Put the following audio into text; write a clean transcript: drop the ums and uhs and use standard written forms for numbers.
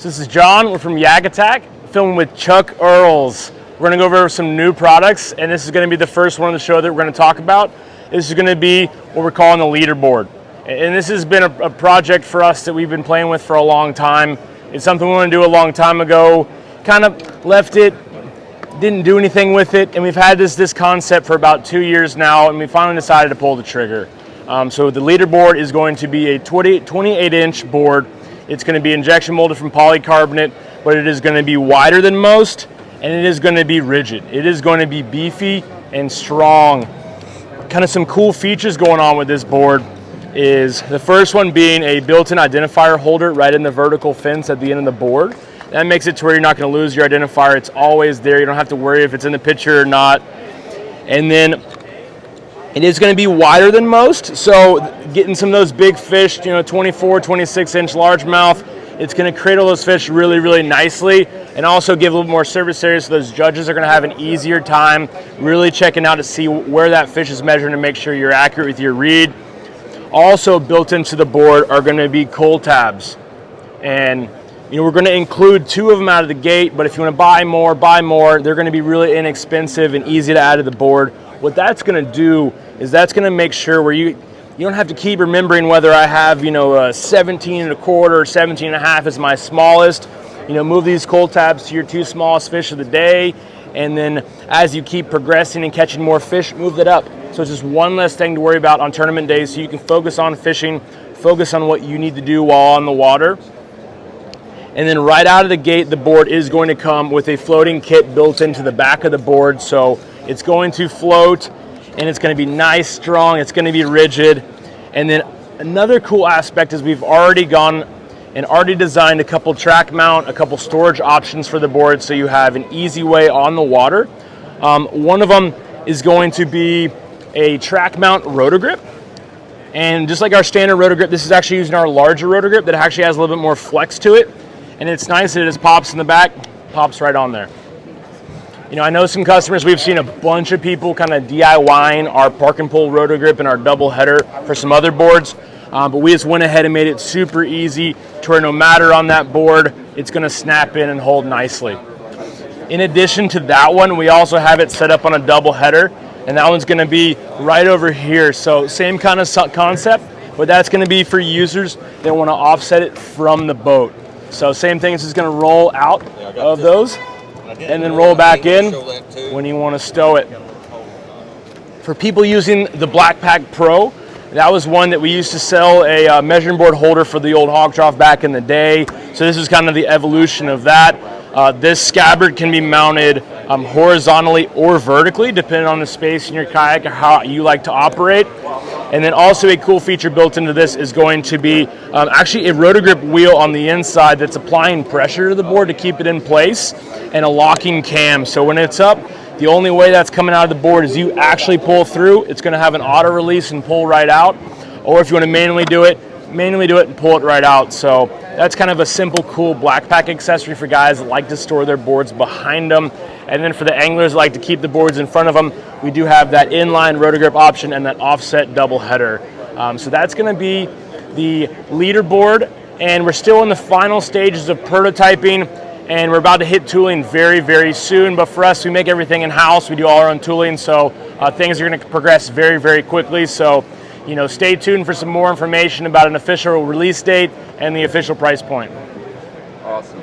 So this is John, we're from YakAttack, filming with Chuck Earls. We're gonna go over some new products, and this is gonna be the first one on the show that we're gonna talk about. This is gonna be what we're calling the leaderboard. And this has been a project for us that we've been playing with for a long time. It's something we wanted to do a long time ago, kind of left it, didn't do anything with it, and we've had this concept for about 2 years now, and we finally decided to pull the trigger. So the leaderboard is going to be a 28-inch board. It's going to be injection molded from polycarbonate, but it is going to be wider than most, and it is going to be rigid. It is going to be beefy and strong. Kind of some cool features going on with this board is the first one being a built-in identifier holder right in the vertical fence at the end of the board. That makes it to where you're not going to lose your identifier. It's always there. You don't have to worry if it's in the picture or not. And then it is going to be wider than most, so getting some of those big fish, 24, 26-inch largemouth, it's going to cradle those fish really, really nicely, and also give a little more surface area so those judges are going to have an easier time really checking out to see where that fish is measuring to make sure you're accurate with your read. Also built into the board are going to be cold tabs, and we're going to include 2 of them out of the gate, but if you want to buy more, they're going to be really inexpensive and easy to add to the board. What that's going to do is that's going to make sure where you don't have to keep remembering whether I have, a 17 and a quarter or 17 and a half is my smallest. Move these cold tabs to your 2 smallest fish of the day, and then as you keep progressing and catching more fish, move that up. So it's just one less thing to worry about on tournament days, so you can focus on fishing, focus on what you need to do while on the water. And then right out of the gate, the board is going to come with a floating kit built into the back of the board, so it's going to float, and it's going to be nice, strong, it's going to be rigid. And then another cool aspect is we've already gone and already designed a couple track mount, a couple storage options for the board, so you have an easy way on the water. One of them is going to be a track mount rotor grip. And just like our standard rotor grip, this is actually using our larger rotor grip that actually has a little bit more flex to it. And it's nice that it just pops in the back, pops right on there. I know some customers, we've seen a bunch of people kind of DIYing our park and pull rotor grip and our double header for some other boards, but we just went ahead and made it super easy to where no matter on that board, it's going to snap in and hold nicely. In addition to that one, we also have it set up on a double header, and that one's going to be right over here. So same kind of concept, but that's going to be for users that want to offset it from the boat. So same thing, it's just going to roll out of those and then roll back in when you want to stow it. For people using the Black Pack Pro, that was one that we used to sell a measuring board holder for the old hog trough back in the day. So this is kind of the evolution of that. This scabbard can be mounted horizontally or vertically, depending on the space in your kayak or how you like to operate. And then also a cool feature built into this is going to be actually a rotor grip wheel on the inside that's applying pressure to the board to keep it in place, and a locking cam. So when it's up, the only way that's coming out of the board is you actually pull through. It's going to have an auto release and pull right out. Or if you want to manually do it and pull it right out. So that's kind of a simple, cool Black Pack accessory for guys that like to store their boards behind them. And then for the anglers that like to keep the boards in front of them, we do have that inline rotor grip option and that offset double header. So that's going to be the leaderboard, and we're still in the final stages of prototyping, and we're about to hit tooling very, very soon. But for us, we make everything in-house. We do all our own tooling, so things are going to progress very, very quickly. So, stay tuned for some more information about an official release date and the official price point. Awesome.